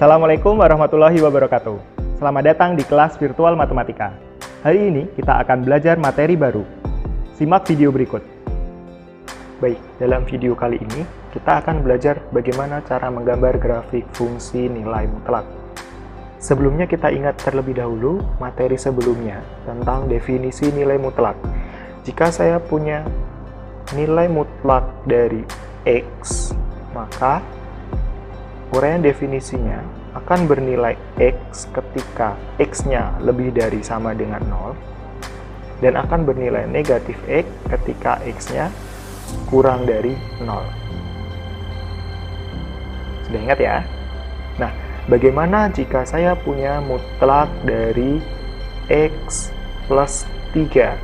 Assalamualaikum warahmatullahi wabarakatuh. Selamat datang di kelas virtual matematika. Hari ini kita akan belajar materi baru. Simak video berikut. Baik, dalam video kali ini kita akan belajar bagaimana cara menggambar grafik fungsi nilai mutlak. Sebelumnya kita ingat terlebih dahulu materi sebelumnya tentang definisi nilai mutlak. Jika saya punya nilai mutlak dari X, maka uraian definisinya akan bernilai X ketika X-nya lebih dari sama dengan 0 dan akan bernilai negatif X ketika X-nya kurang dari 0. Sudah ingat ya? Nah, bagaimana jika saya punya mutlak dari X plus 3?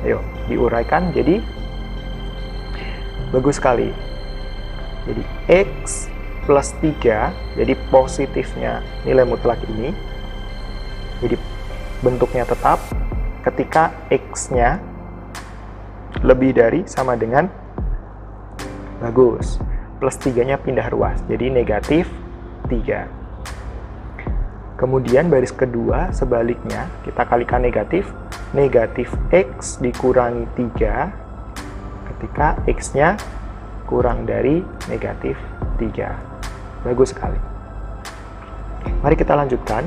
Ayo, diuraikan jadi bagus sekali. Jadi X plus 3, jadi positifnya nilai mutlak ini, jadi bentuknya tetap ketika X-nya lebih dari sama dengan bagus, plus 3-nya pindah ruas, jadi negatif 3. Kemudian baris kedua sebaliknya, kita kalikan negatif X dikurangi 3 ketika X-nya kurang dari negatif 3. Bagus sekali. Mari kita lanjutkan.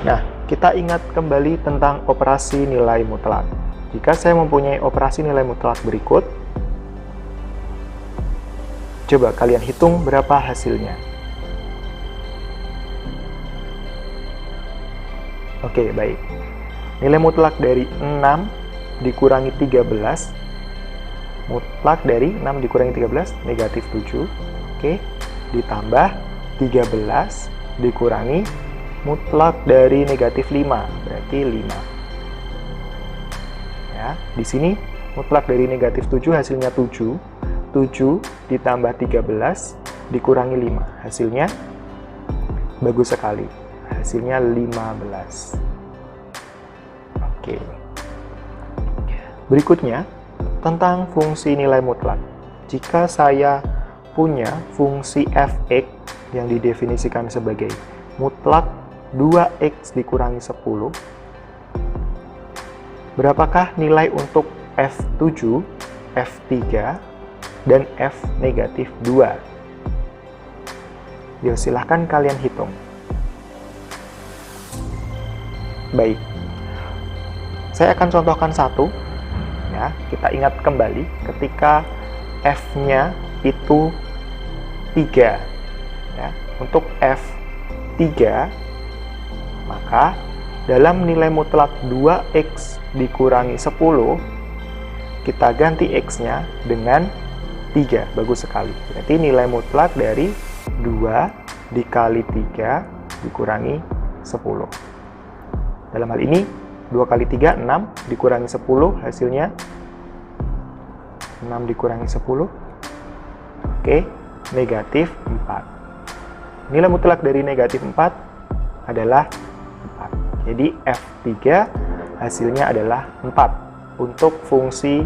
Nah, kita ingat kembali tentang operasi nilai mutlak. Jika saya mempunyai operasi nilai mutlak berikut, coba kalian hitung berapa hasilnya. Oke, baik. Nilai mutlak dari 6 dikurangi 13, mutlak dari 6 dikurangi 13, negatif 7. Oke, ditambah 13 dikurangi mutlak dari negatif 5, berarti 5. Ya, di sini mutlak dari negatif 7 hasilnya 7. 7 ditambah 13 dikurangi 5, hasilnya bagus sekali. Hasilnya 15. Oke. Berikutnya, tentang fungsi nilai mutlak. Jika saya punya fungsi f(x) yang didefinisikan sebagai mutlak 2x dikurangi 10, berapakah nilai untuk f7, f3, dan f negatif 2? Yuk, silahkan kalian hitung. Baik, saya akan contohkan satu. Ya, kita ingat kembali ketika f-nya itu 3. Ya, untuk f3, maka dalam nilai mutlak 2x dikurangi 10, kita ganti x-nya dengan 3. Bagus sekali. Berarti nilai mutlak dari 2 dikali 3 dikurangi 10. Dalam hal ini, 2 kali 3, 6, dikurangi 10, hasilnya 6 dikurangi 10. Oke, negatif 4. Nilai mutlak dari negatif 4 adalah 4. Jadi F3 hasilnya adalah 4 untuk fungsi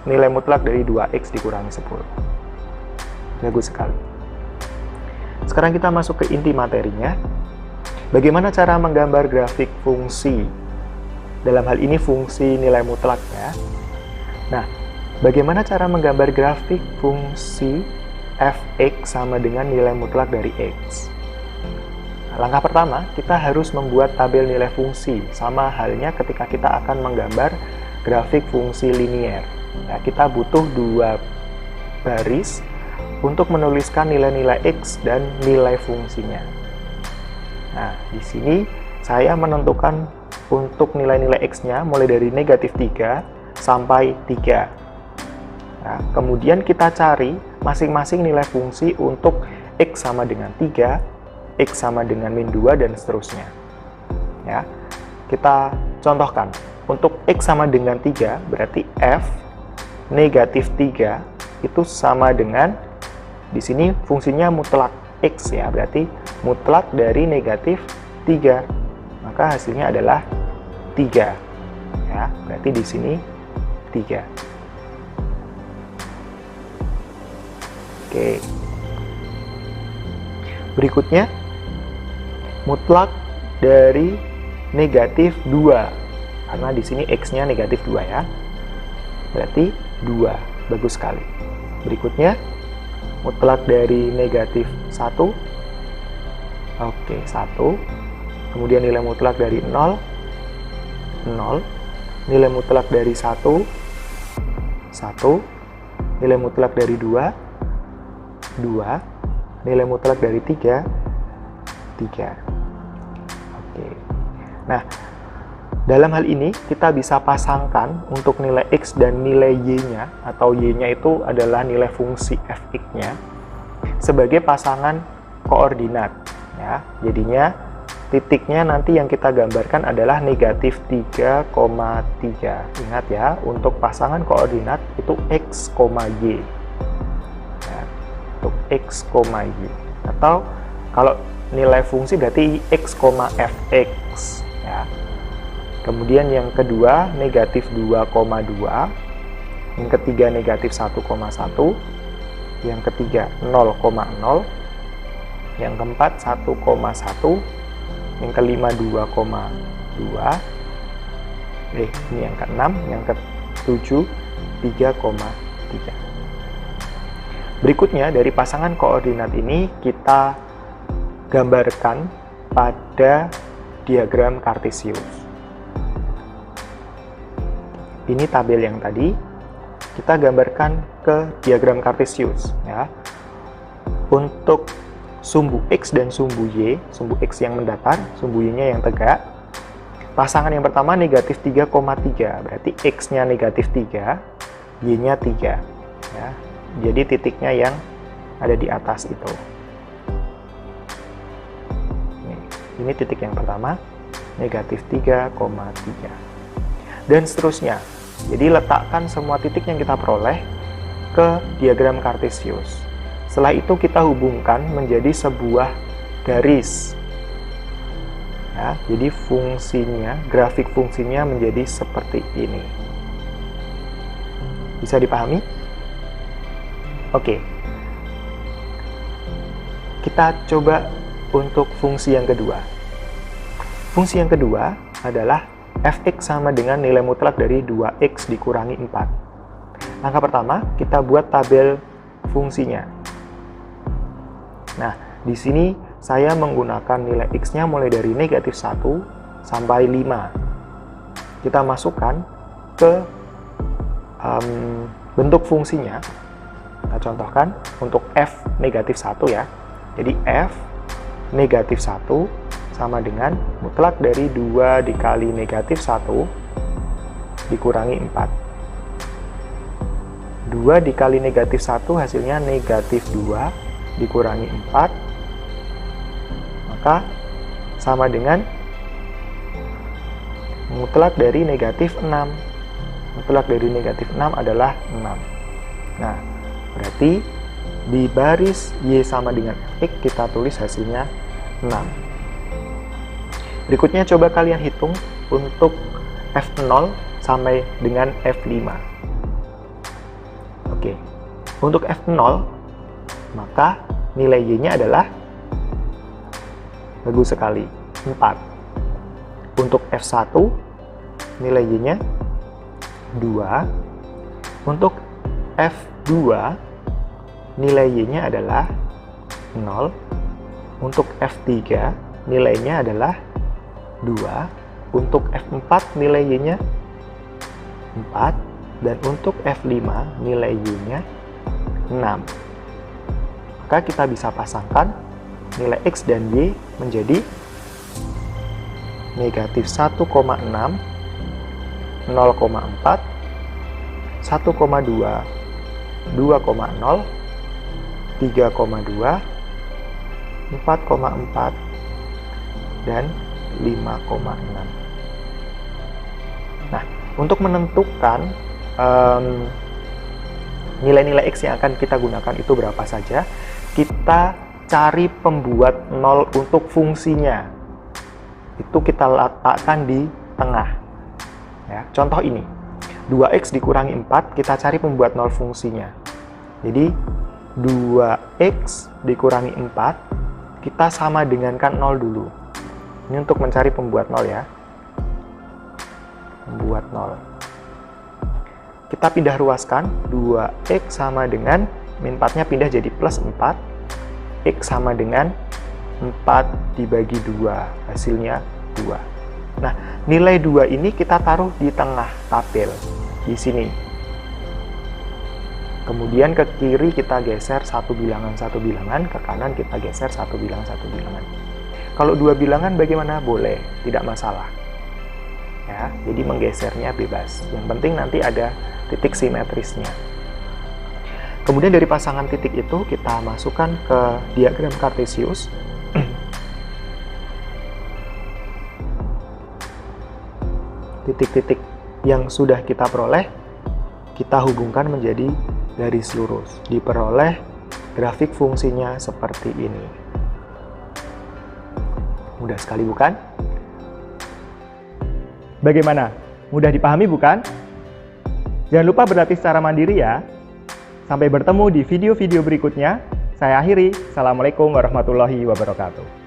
nilai mutlak dari 2x dikurangi 10. Bagus sekali. Sekarang kita masuk ke inti materinya. Bagaimana cara menggambar grafik fungsi? Dalam hal ini fungsi nilai mutlak ya. Nah, bagaimana cara menggambar grafik fungsi f(x) sama dengan nilai mutlak dari x? Nah, langkah pertama, kita harus membuat tabel nilai fungsi, sama halnya ketika kita akan menggambar grafik fungsi linier. Ya, kita butuh 2 baris untuk menuliskan nilai-nilai x dan nilai fungsinya. Nah, di sini saya menentukan untuk nilai-nilai x-nya mulai dari negatif 3 sampai 3. Nah, kemudian kita cari masing-masing nilai fungsi untuk x sama dengan 3, x sama dengan min 2, dan seterusnya. Ya, kita contohkan. Untuk x sama dengan 3, berarti f negatif 3 itu sama dengan, di sini fungsinya mutlak x ya, berarti mutlak dari negatif 3. Maka hasilnya adalah 3. Ya, berarti di sini 3. Oke. Berikutnya, mutlak dari negatif 2. Karena di sini X-nya negatif 2 ya. Berarti 2. Bagus sekali. Berikutnya, mutlak dari negatif 1. Oke, 1. Kemudian nilai mutlak dari 0. 0. Nilai mutlak dari 1. 1. Nilai mutlak dari 2. 2. Nilai mutlak dari 3. 3. Oke. Nah, dalam hal ini kita bisa pasangkan untuk nilai X dan nilai Y-nya, atau Y-nya itu adalah nilai fungsi fx-nya, sebagai pasangan koordinat. Ya, jadinya titiknya nanti yang kita gambarkan adalah negatif 3,3. Ingat ya, untuk pasangan koordinat itu X, Y. Ya, untuk X, Y. Atau kalau nilai fungsi berarti X, fx. Ya. Kemudian yang kedua negatif 2,2. Yang ketiga negatif 1,1. Yang ketiga 0,0. Yang keempat 1,1. Yang kelima 2,2. Ini yang keenam. Yang ketujuh 3,3. Berikutnya dari pasangan koordinat ini kita gambarkan pada diagram Kartesius. Ini tabel yang tadi kita gambarkan ke diagram Kartesius ya. Untuk sumbu X dan sumbu Y, sumbu X yang mendatar, sumbu Y-nya yang tegak. Pasangan yang pertama negatif 3,3, berarti X-nya negatif 3, Y-nya 3 ya. Jadi titiknya yang ada di atas itu. Ini titik yang pertama, negatif 3,3. Dan seterusnya. Jadi letakkan semua titik yang kita peroleh ke diagram Kartesius. Setelah itu kita hubungkan menjadi sebuah garis. Ya, jadi fungsinya, grafik fungsinya menjadi seperti ini. Bisa dipahami? Oke. Kita coba untuk fungsi yang kedua. Fungsi yang kedua adalah fx sama dengan nilai mutlak dari 2x dikurangi 4. Langkah pertama, kita buat tabel fungsinya. Nah, di sini saya menggunakan nilai x-nya mulai dari negatif 1 sampai 5. Kita masukkan ke bentuk fungsinya. Kita contohkan untuk f negatif 1 ya. Jadi f negatif 1 sama dengan mutlak dari 2 dikali negatif 1 dikurangi 4. 2 dikali negatif 1 hasilnya negatif 2 dikurangi 4. Maka sama dengan mutlak dari negatif 6. Mutlak dari negatif 6 adalah 6. Nah, berarti di baris Y sama dengan X kita tulis hasilnya 6. Berikutnya coba kalian hitung untuk F0 sampai dengan F5. Oke, untuk F0 maka nilai Y-nya adalah bagus sekali, 4. Untuk F1 nilai Y-nya 2. Untuk F2 nilai Y-nya adalah 0. Untuk F3 nilainya adalah 2. Untuk F4 nilai Y-nya 4. Dan untuk F5 nilai Y-nya 6. Maka kita bisa pasangkan nilai X dan Y menjadi negatif 1,6, 0,4, 1,2, 2,0, 3,2, 4,4, dan 5,6. Nah, untuk menentukan nilai-nilai X yang akan kita gunakan itu berapa saja, kita cari pembuat 0 untuk fungsinya. Itu kita letakkan di tengah. Ya, contoh ini, 2x dikurangi 4, kita cari pembuat 0 fungsinya. Jadi, 2x dikurangi 4 kita sama dengankan 0 dulu. Ini untuk mencari pembuat 0 ya. Pembuat 0. Kita pindah ruaskan, 2x sama dengan, min 4-nya pindah jadi plus 4. X sama dengan 4 dibagi 2, hasilnya 2. Nah, nilai 2 ini kita taruh di tengah tabel, di sini. Kemudian ke kiri kita geser satu bilangan, ke kanan kita geser satu bilangan. Kalau 2 bilangan bagaimana? Boleh, tidak masalah. Ya, jadi menggesernya bebas. Yang penting nanti ada titik simetrisnya. Kemudian dari pasangan titik itu kita masukkan ke diagram Kartesius. Titik-titik yang sudah kita peroleh, kita hubungkan menjadi garis lurus. Diperoleh grafik fungsinya seperti ini. Mudah sekali bukan? Bagaimana? Mudah dipahami bukan? Jangan lupa berlatih secara mandiri ya. Sampai bertemu di video-video berikutnya. Saya akhiri. Assalamualaikum warahmatullahi wabarakatuh.